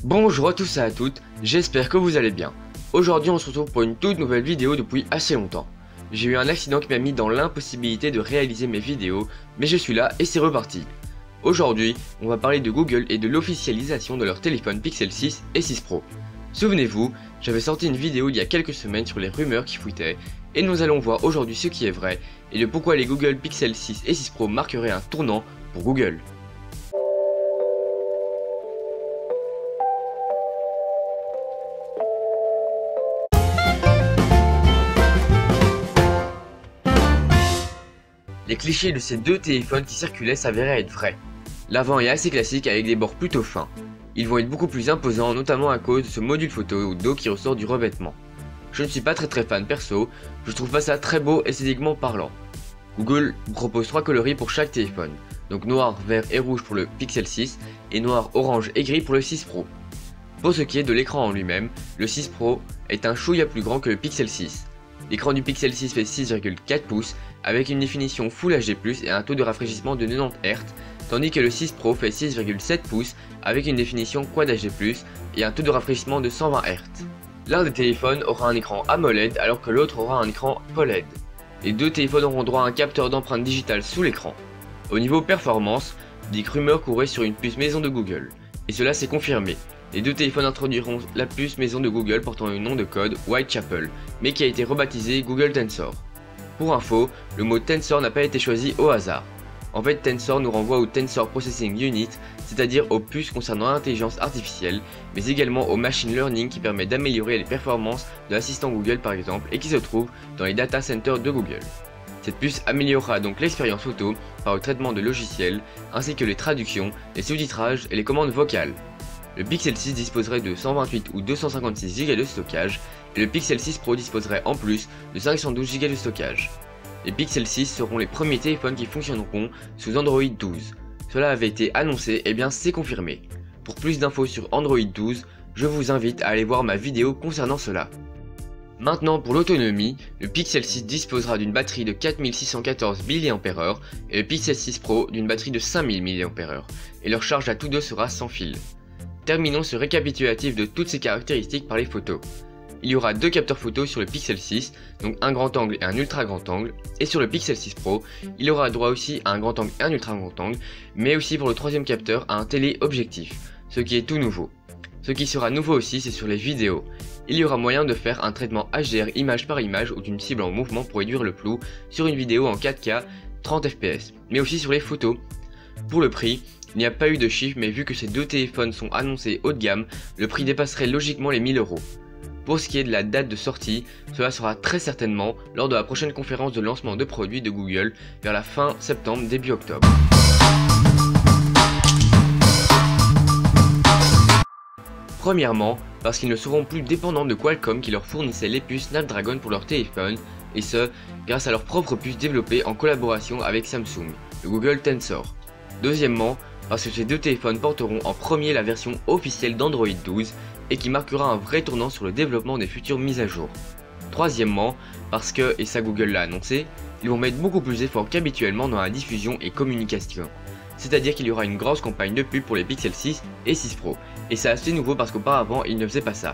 Bonjour à tous et à toutes, j'espère que vous allez bien. Aujourd'hui on se retrouve pour une toute nouvelle vidéo depuis assez longtemps. J'ai eu un accident qui m'a mis dans l'impossibilité de réaliser mes vidéos, mais je suis là et c'est reparti. Aujourd'hui, on va parler de Google et de l'officialisation de leur téléphone Pixel 6 et 6 Pro. Souvenez-vous, j'avais sorti une vidéo il y a quelques semaines sur les rumeurs qui fuitaient, et nous allons voir aujourd'hui ce qui est vrai, et de pourquoi les Google Pixel 6 et 6 Pro marqueraient un tournant pour Google. Les clichés de ces deux téléphones qui circulaient s'avéraient être vrais. L'avant est assez classique avec des bords plutôt fins. Ils vont être beaucoup plus imposants, notamment à cause de ce module photo au dos qui ressort du revêtement. Je ne suis pas très fan perso, je trouve pas ça très beau esthétiquement parlant. Google propose 3 coloris pour chaque téléphone, donc noir, vert et rouge pour le Pixel 6 et noir, orange et gris pour le 6 Pro. Pour ce qui est de l'écran en lui-même, le 6 Pro est un chouïa plus grand que le Pixel 6. L'écran du Pixel 6 fait 6,4 pouces avec une définition Full HD+, et un taux de rafraîchissement de 90 Hz, tandis que le 6 Pro fait 6,7 pouces avec une définition Quad HD+, et un taux de rafraîchissement de 120 Hz. L'un des téléphones aura un écran AMOLED alors que l'autre aura un écran OLED. Les deux téléphones auront droit à un capteur d'empreinte digitale sous l'écran. Au niveau performance, des rumeurs couraient sur une puce maison de Google, et cela s'est confirmé. Les deux téléphones introduiront la puce maison de Google portant le nom de code Whitechapel, mais qui a été rebaptisé Google Tensor. Pour info, le mot Tensor n'a pas été choisi au hasard. En fait, Tensor nous renvoie au Tensor Processing Unit, c'est-à-dire aux puces concernant l'intelligence artificielle, mais également au machine learning qui permet d'améliorer les performances de l'assistant Google par exemple, et qui se trouve dans les data centers de Google. Cette puce améliorera donc l'expérience photo par le traitement de logiciels, ainsi que les traductions, les sous-titrages et les commandes vocales. Le Pixel 6 disposerait de 128 ou 256 Go de stockage, et le Pixel 6 Pro disposerait en plus de 512 Go de stockage. Les Pixel 6 seront les premiers téléphones qui fonctionneront sous Android 12. Cela avait été annoncé, et bien c'est confirmé. Pour plus d'infos sur Android 12, je vous invite à aller voir ma vidéo concernant cela. Maintenant pour l'autonomie, le Pixel 6 disposera d'une batterie de 4614 mAh et le Pixel 6 Pro d'une batterie de 5000 mAh, et leur charge à tous deux sera sans fil. Terminons ce récapitulatif de toutes ces caractéristiques par les photos. Il y aura deux capteurs photo sur le Pixel 6, donc un grand angle et un ultra grand angle, et sur le Pixel 6 Pro, il aura droit aussi à un grand angle et un ultra grand angle, mais aussi pour le troisième capteur à un téléobjectif, ce qui est tout nouveau. Ce qui sera nouveau aussi, c'est sur les vidéos. Il y aura moyen de faire un traitement HDR image par image ou d'une cible en mouvement pour réduire le flou sur une vidéo en 4K 30 fps, mais aussi sur les photos. Pour le prix, il n'y a pas eu de chiffre, mais vu que ces deux téléphones sont annoncés haut de gamme, le prix dépasserait logiquement les 1000 €. Pour ce qui est de la date de sortie, cela sera très certainement lors de la prochaine conférence de lancement de produits de Google vers la fin septembre, début octobre. Premièrement, parce qu'ils ne seront plus dépendants de Qualcomm qui leur fournissait les puces Snapdragon pour leur téléphone, et ce, grâce à leur propre puce développée en collaboration avec Samsung, le Google Tensor. Deuxièmement, parce que ces deux téléphones porteront en premier la version officielle d'Android 12 et qui marquera un vrai tournant sur le développement des futures mises à jour. Troisièmement, parce que, et ça Google l'a annoncé, ils vont mettre beaucoup plus d'efforts qu'habituellement dans la diffusion et communication. C'est-à-dire qu'il y aura une grosse campagne de pub pour les Pixel 6 et 6 Pro, et c'est assez nouveau parce qu'auparavant ils ne faisaient pas ça.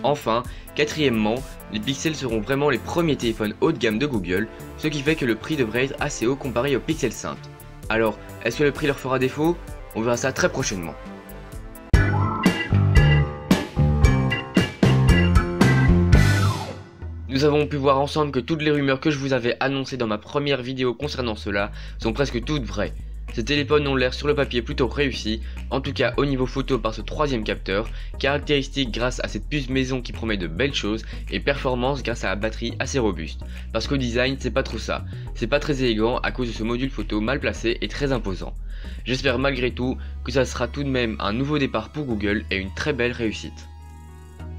Enfin, quatrièmement, les Pixels seront vraiment les premiers téléphones haut de gamme de Google, ce qui fait que le prix devrait être assez haut comparé au Pixel 5. Alors, est-ce que le prix leur fera défaut? On verra ça très prochainement. Nous avons pu voir ensemble que toutes les rumeurs que je vous avais annoncées dans ma première vidéo concernant cela sont presque toutes vraies. Ces téléphones ont l'air sur le papier plutôt réussis, en tout cas au niveau photo par ce troisième capteur, caractéristique grâce à cette puce maison qui promet de belles choses, et performance grâce à la batterie assez robuste. Parce qu'au design c'est pas trop ça, c'est pas très élégant à cause de ce module photo mal placé et très imposant. J'espère malgré tout que ça sera tout de même un nouveau départ pour Google et une très belle réussite.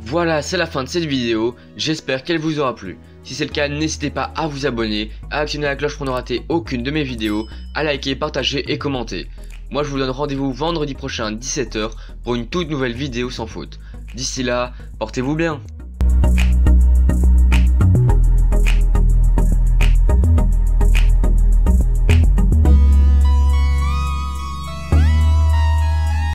Voilà, c'est la fin de cette vidéo, j'espère qu'elle vous aura plu. Si c'est le cas, n'hésitez pas à vous abonner, à actionner la cloche pour ne rater aucune de mes vidéos, à liker, partager et commenter. Moi je vous donne rendez-vous vendredi prochain à 17 h pour une toute nouvelle vidéo sans faute. D'ici là, portez-vous bien.